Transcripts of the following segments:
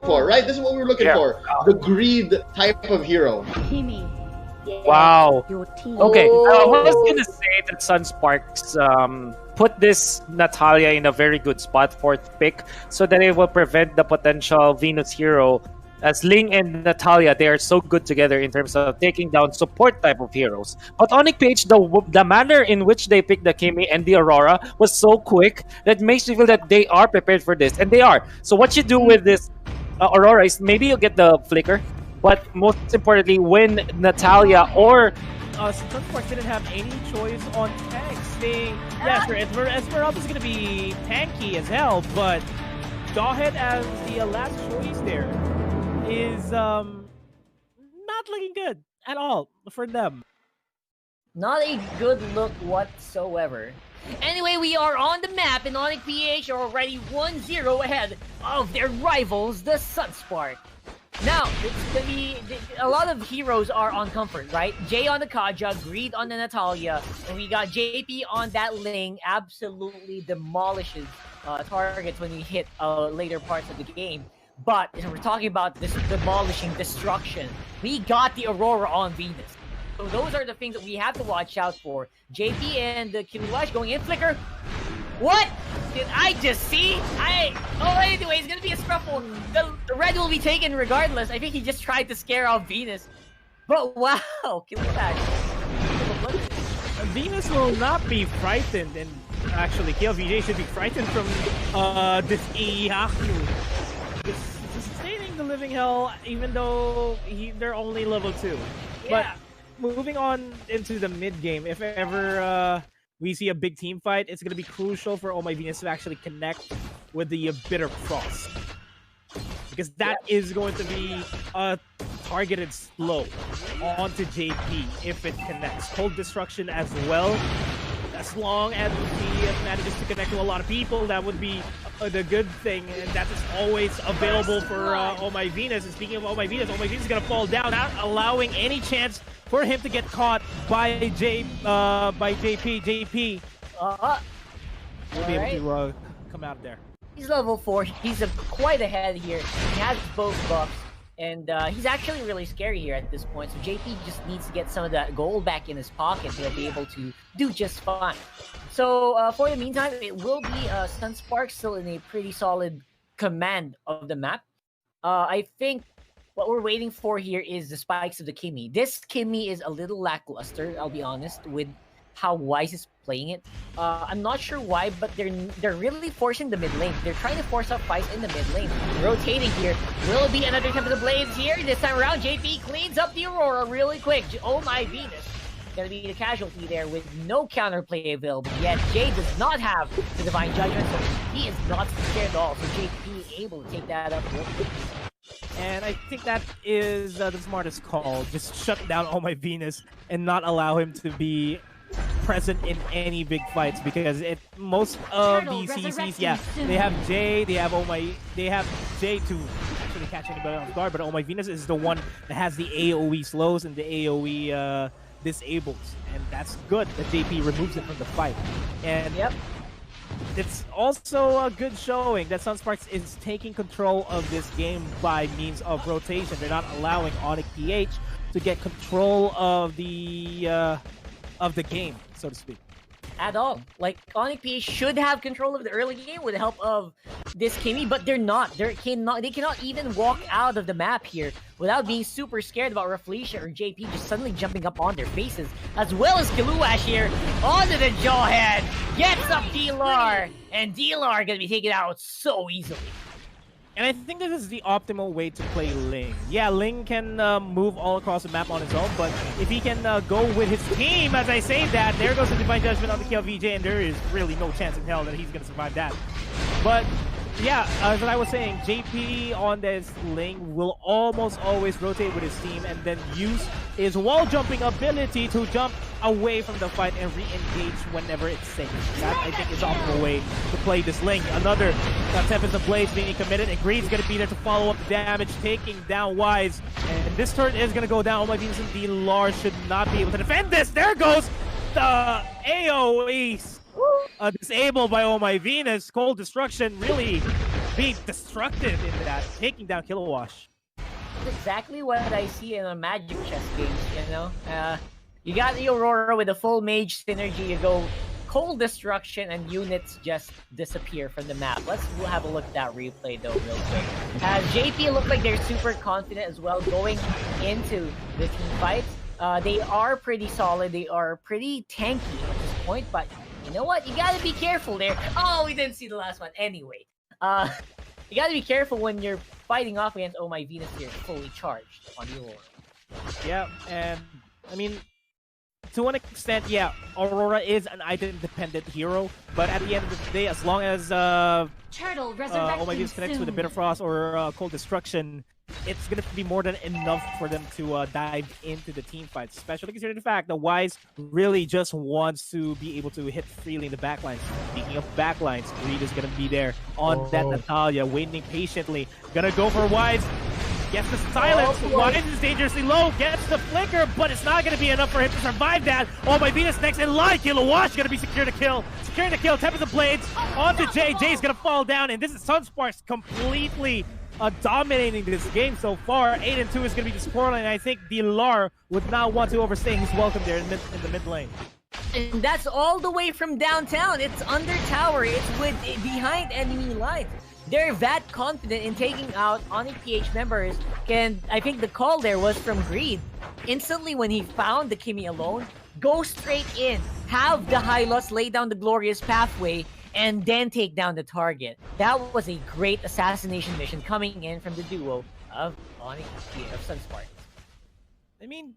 for, right? This is what we were looking for. The greed type of hero. Wow. Okay, I was Oh. gonna say that Sunsparks put this Natalia in a very good spot, 4th pick, so that it will prevent the potential Venus hero. As Ling and Natalia, they are so good together in terms of taking down support type of heroes. But ONIC Page, the manner in which they picked the Kimi and the Aurora was so quick that makes me feel that they are prepared for this, and they are. So what you do with this Aurora is maybe you get the flicker, but most importantly, when Natalia or Sunsparks didn't have any choice on tanks. Yeah, sure, Esmeralda is gonna be tanky as hell, but Jawhead as the last choice there is not looking good at all for them. Not a good look whatsoever. Anyway, we are on the map, and ONIC PH are already 1-0 ahead of their rivals, the Sunspark. Now, it's gonna be a lot of heroes are on comfort, right? Jay on the Kaja, Greed on the Natalia, and we got JP on that Ling. Absolutely demolishes targets when we hit later parts of the game. But if we're talking about this demolishing destruction, we got the Aurora on Venus. So those are the things that we have to watch out for. JP and the Kiluash going in. Flicker. What? Did I just see? Anyway, it's gonna be a scruffle. The red will be taken regardless. I think he just tried to scare off Venus. But wow, Kiluash. Venus will not be frightened, and actually KLVJ should be frightened from this Iyaku. Sustaining the living hell, even though they're only level 2. Yeah. But moving on into the mid game, if ever we see a big team fight, it's going to be crucial for Oh My Venus to actually connect with the Bitter Frost, because that is going to be a targeted slow onto JP if it connects. Cold Destruction as well. As long as he manages to connect to a lot of people, that would be the good thing, and that is always available for Oh My Venus. And speaking of Oh My Venus is gonna fall down, not allowing any chance for him to get caught by JP. JP will be able to come out there. He's level 4. He's quite ahead here. He has both buffs. And he's actually really scary here at this point. So JP just needs to get some of that gold back in his pocket. He'll be able to do just fine. So for the meantime, it will be Sunsparks still in a pretty solid command of the map. I think what we're waiting for here is the spikes of the Kimi. This Kimi is a little lackluster, I'll be honest, with how Wise is playing it. I'm not sure why, but they're really forcing the mid lane. They're trying to force up fights in the mid lane. Rotating here. Will it be another Tempest of Blades here? This time around, JP cleans up the Aurora really quick. Oh My Venus. Gonna be the casualty there with no counterplay available yet. Jay does not have the Divine Judgment, so he is not scared at all. So JP able to take that up real quick. And I think that is the smartest call. Just shut down Oh My Venus and not allow him to be present in any big fights, because most of the CCs, they have Jay, they have Jay to actually catch anybody off guard, but Oh My Venus is the one that has the AoE slows and the AoE disables, and that's good that JP removes it from the fight. And it's also a good showing that Sunsparks is taking control of this game by means of rotation. They're not allowing ONIC PH to get control of the game, so to speak. At all. Like, ONIC PH should have control of the early game with the help of this Kimi, but they're not. They cannot even walk out of the map here without being super scared about Rafflesia or JP just suddenly jumping up on their faces, as well as Kiluash here onto the Jawhead, gets up D-Lar, and D-Lar gonna be taken out so easily. And I think this is the optimal way to play Ling. Yeah, Ling can move all across the map on his own, but if he can go with his team, as I say that, there goes the Divine Judgment on the KLVJ, and there is really no chance in hell that he's going to survive that. But yeah, as I was saying, JP on this Ling will almost always rotate with his team and then use his wall jumping ability to jump away from the fight and re-engage whenever it's safe. That, I think, is the optimal way to play this Ling. Another Tempest of Blades being committed, and Greed's going to be there to follow up the damage, taking down Wise. And this turret is going to go down. Oh My Venus and D-Lar should not be able to defend this. There goes the AoE. Disabled by Oh My Venus. Cold Destruction really being destructive in that, taking down Kilowash. That's exactly what I see in a Magic chess games, you know? You got the Aurora with a full mage synergy, you go cold destruction and units just disappear from the map. Let's have a look at that replay though real quick. JP look like they're super confident as well going into the team fights. They are pretty solid, they are pretty tanky at this point, but you know what? You gotta be careful there. Oh, we didn't see the last one. Anyway, you gotta be careful when you're fighting off against Oh My Venus here, fully charged on the Aurora. Yeah, and I mean, to an extent, yeah, Aurora is an item-dependent hero, but at the end of the day, as long as Oh My Venus connects with the Bitter Frost or Cold Destruction, it's going to be more than enough for them to dive into the team fights, especially considering the fact that Wise really just wants to be able to hit freely in the backlines. Speaking of backlines, Greed is going to be there on that Natalia, waiting patiently. Gonna go for Wise. Gets the silence. Wise is dangerously low. Gets the flicker, but it's not going to be enough for him to survive that. Oh My Venus next in line. Kilowash going to be secure to kill. Securing the kill. Tempest of Blades onto Jay. Jay's going to fall down, and this is Sunsparks completely dominating this game so far. 8-2 is going to be the scoreline, and I think Dilar would not want to overstay his welcome there in the mid lane. And that's all the way from downtown. It's under tower. It's behind enemy lines. They're that confident in taking out ONIC PH members, and I think the call there was from Greed. Instantly when he found the Kimi alone, go straight in, have the Hylos lay down the glorious pathway, and then take down the target. That was a great assassination mission coming in from the duo of ONIC of Sunsparks. I mean,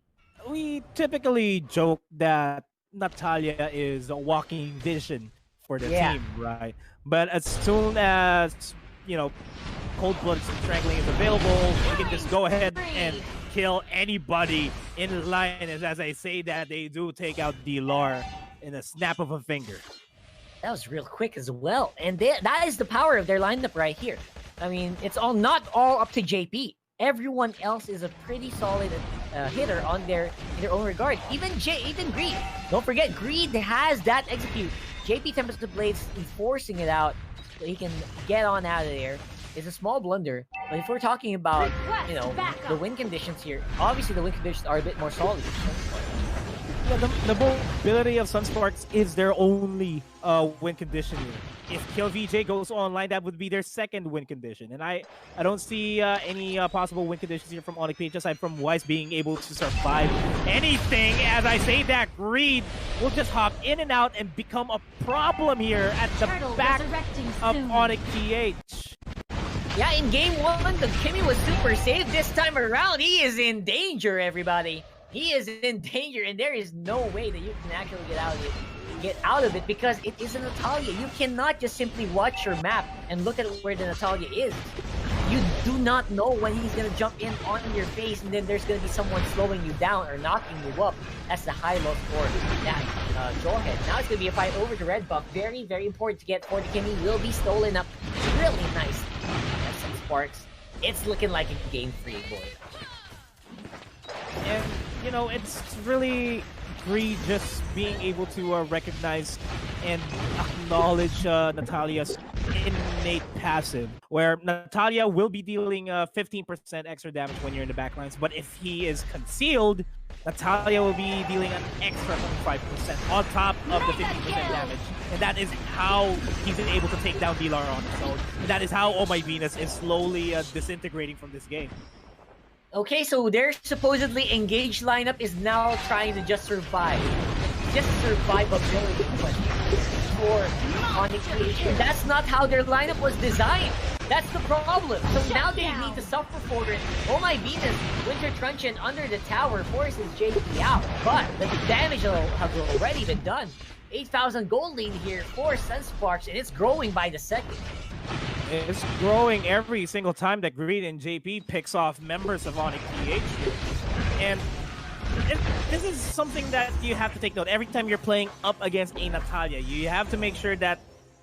we typically joke that Natalia is a walking vision for the team, right? But as soon as, you know, Cold-Blooded Strangling is available, you can just go ahead and kill anybody in line. As I say that, they do take out Dilar in a snap of a finger. That was real quick as well. And that is the power of their lineup right here. I mean, it's not all up to JP. Everyone else is a pretty solid hitter on their in their own regard. Even Greed. Don't forget, Greed has that execute. JP Tempest of Blades is forcing it out so he can get on out of there. It's a small blunder, but if we're talking about, you know, the win conditions here, obviously the win conditions are a bit more solid. Yeah, the mobility of Sunsparks is their only win condition here. If Kill VJ goes online, that would be their second win condition. And I don't see any possible win conditions here from ONIC PH aside from Wise being able to survive anything. As I say that, Greed will just hop in and out and become a problem here at the back of ONIC PH. Yeah, in game 1, the Kimi was super safe. This time around, he is in danger, everybody. He is in danger, and there is no way that you can actually get out of it because it is a Natalia. You cannot just simply watch your map and look at where the Natalia is. You do not know when he's going to jump in on your face, and then there's going to be someone slowing you down or knocking you up. That's the high-low score that Jawhead. Now it's going to be a fight over to Red Buff. Very, very important to get for the Kimi. Will be stolen up really nice. That's some Sparks. It's looking like a game free, boy. And, you know, it's really Greed just being able to recognize and acknowledge Natalia's innate passive, where Natalia will be dealing 15% extra damage when you're in the backlines, but if he is concealed, Natalia will be dealing an extra 25% on top of the 15% damage. And that is how he's been able to take down Dilar on his own. And that is how Oh My Venus is slowly disintegrating from this game. Okay, so their supposedly engaged lineup is now trying to just survive. Just survivability for ONIC PH. And that's not how their lineup was designed. That's the problem. So now they need to suffer for it. Oh My Venus, Winter Truncheon under the tower forces JP out. But the damage has already been done. 8,000 gold lead here for Sunsparks, and it's growing by the second. It's growing every single time that Greed and JP picks off members of ONIC PH here. And this is something that you have to take note. Every time you're playing up against a Natalia, you have to make sure that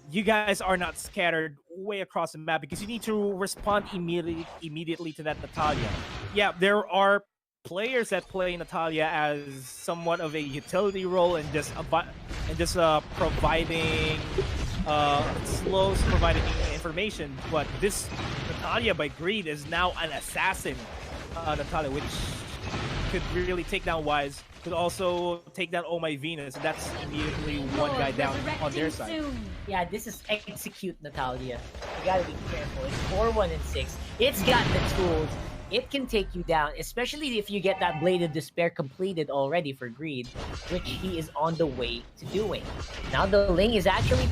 you guys are not scattered way across the map because you need to respond immediately to that Natalia. Yeah, there are players that play Natalia as somewhat of a utility role and just providing slows providing information, but this Natalia by Greed is now an assassin Natalia, which could really take down Wise, could also take down Oh My Venus, and that's immediately one guy down on their side. Yeah, this is execute Natalia. You gotta be careful. It's 4-1 and 6. It's got the tools. It can take you down, especially if you get that Blade of Despair completed already for Greed, which he is on the way to doing. Now the Ling is actually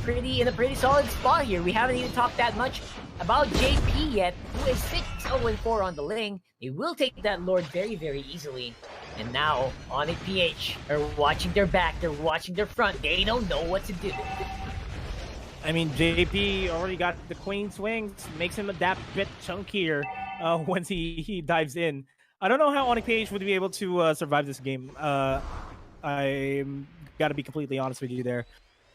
in a pretty solid spot here. We haven't even talked that much about JP yet, who is 6-0-4 on the Ling. They will take that Lord very, very easily. And now, ONIC PH are watching their back, they're watching their front. They don't know what to do. I mean, JP already got the Queen Swings, makes him a that bit chunkier once he dives in. I don't know how ONIC PH would be able to survive this game. I'm gotta be completely honest with you there.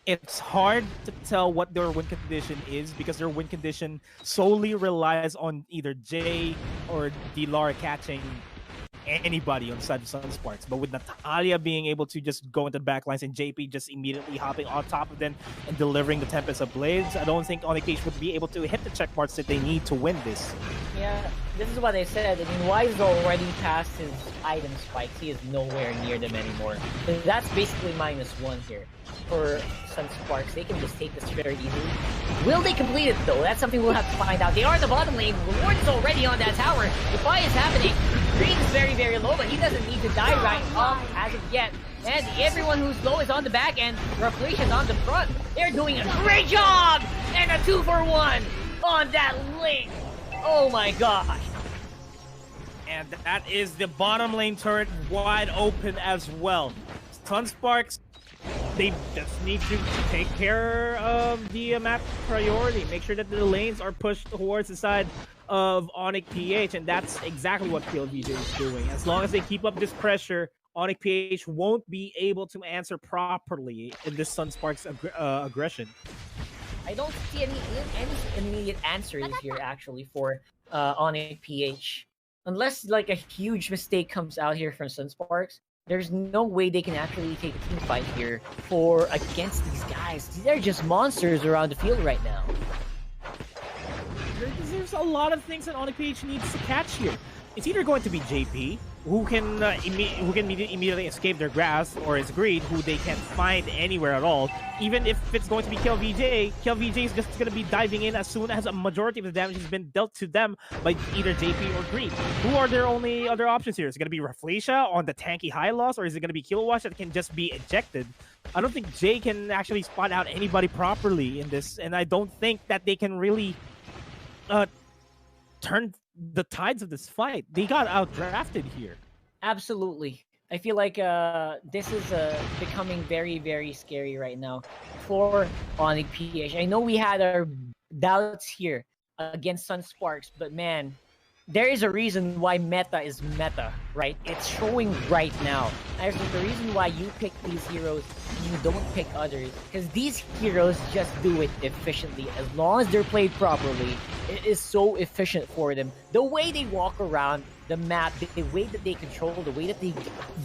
It's hard to tell what their win condition is because their win condition solely relies on either Jay or Dilara catching anybody on the side of Sunsparks. But with Natalia being able to just go into the backlines and JP just immediately hopping on top of them and delivering the Tempest of Blades, I don't think ONIC PH would be able to hit the check marks that they need to win this. Yeah, this is what I said. I mean, Wise is already past his item spikes. He is nowhere near them anymore. So that's basically -1 here for Sunsparks. They can just take this very easily. Will they complete it though? That's something we'll have to find out. They are in the bottom lane. Reward is already on that tower. The fight is happening. Green is very, very low, but he doesn't need to die right off as of yet. And everyone who's low is on the back end. Reflection on the front. They're doing a great job! And a 2-for-1 on that link. Oh my gosh. And that is the bottom lane turret wide open as well. Sunsparks, they just need to take care of the map priority. Make sure that the lanes are pushed towards the side of ONIC PH, and that's exactly what PLVJ is doing. As long as they keep up this pressure, ONIC PH won't be able to answer properly in this Sunsparks aggression. I don't see any immediate answers here actually for ONIC PH. Unless like a huge mistake comes out here from Sunsparks, there's no way they can actually take a team fight here against these guys. They're just monsters around the field right now. There's a lot of things that ONIC PH needs to catch here. It's either going to be JP, who can immediately escape their grasp, or it's Greed, who they can't find anywhere at all. Even if it's going to be KLVJ is just going to be diving in as soon as a majority of the damage has been dealt to them by either JP or Greed. Who are their only other options here? Is it going to be Reflecia on the tanky high loss, or is it going to be Killwash that can just be ejected? I don't think Jay can actually spot out anybody properly in this, and I don't think that they can really turn the tides of this fight. They got outdrafted here. Absolutely. I feel like this is becoming very, very scary right now for ONIC PH. I know we had our doubts here against Sunsparks, but man, there is a reason why meta is meta, right? It's showing right now. There's the reason why you pick these heroes and you don't pick others, because these heroes just do it efficiently. As long as they're played properly, it is so efficient for them. The way they walk around the map, the way that they control, the way that they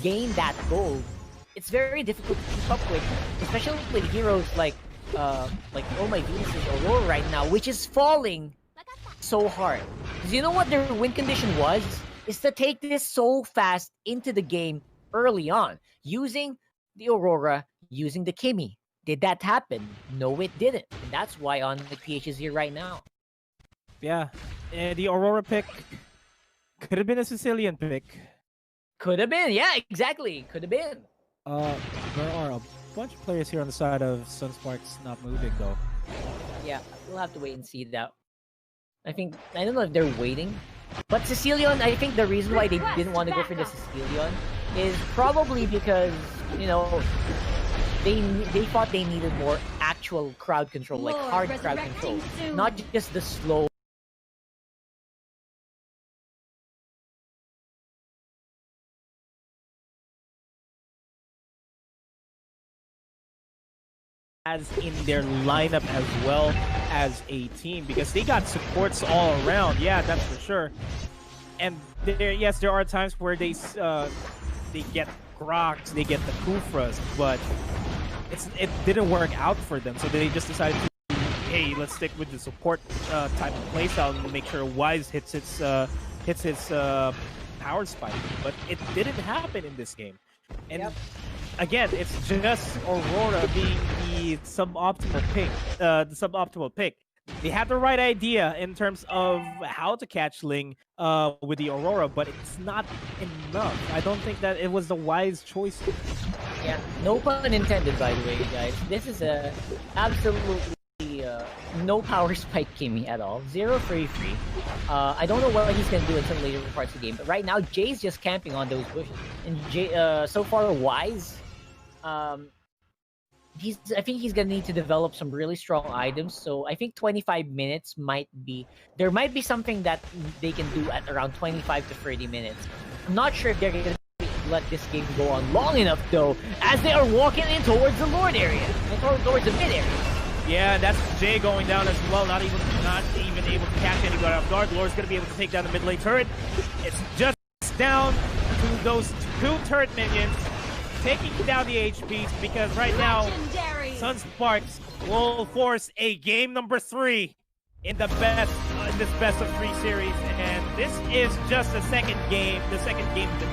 gain that gold, it's very difficult to keep up with, especially with heroes like Oh My Venus' Aurora right now, which is falling so hard. Because you know what their win condition was? Is to take this so fast into the game early on, using the Aurora, using the Kimmy. Did that happen? No, it didn't. And that's why ONIC PH is here right now. Yeah, the Aurora pick could have been a Sicilian pick. Could have been, yeah, exactly. Could have been. There are a bunch of players here on the side of Sunsparks not moving though. Yeah, we'll have to wait and see that. I don't know if they're waiting. But Sicilian, I think the reason why they didn't want to go for the Sicilian is probably because, you know, they thought they needed more actual crowd control, like hard crowd control, not just the slow. As in their lineup as well as a team, because they got supports all around. Yeah, that's for sure. And there are times where they get Grox, they get the Kufras, but it didn't work out for them, so they just decided to hey, let's stick with the support type of playstyle and make sure Wise hits his power spike. But it didn't happen in this game. And again, it's just Aurora being the suboptimal pick. They had the right idea in terms of how to catch Ling with the Aurora, but it's not enough. I don't think that it was the wise choice. Yeah, no pun intended, by the way, guys. This is a absolutely no power spike Kimmy at all. 0 free. I don't know what he's gonna do until later parts of the game, but right now Jay's just camping on those bushes. And Jay, so far Wise, I think he's gonna need to develop some really strong items. So I think 25 minutes might be something that they can do at around 25 to 30 minutes. I'm not sure if they're gonna let this game go on long enough though, as they are walking in towards the Lord area and towards the mid area. Yeah, that's Jay going down as well. Not even able to catch anybody off guard. Lord's gonna be able to take down the mid lane turret. It's just down to those 2 turret minions, taking down the HPs, because right now Sunsparks will force a game number 3 in this best of 3 series, and this is just the second game of the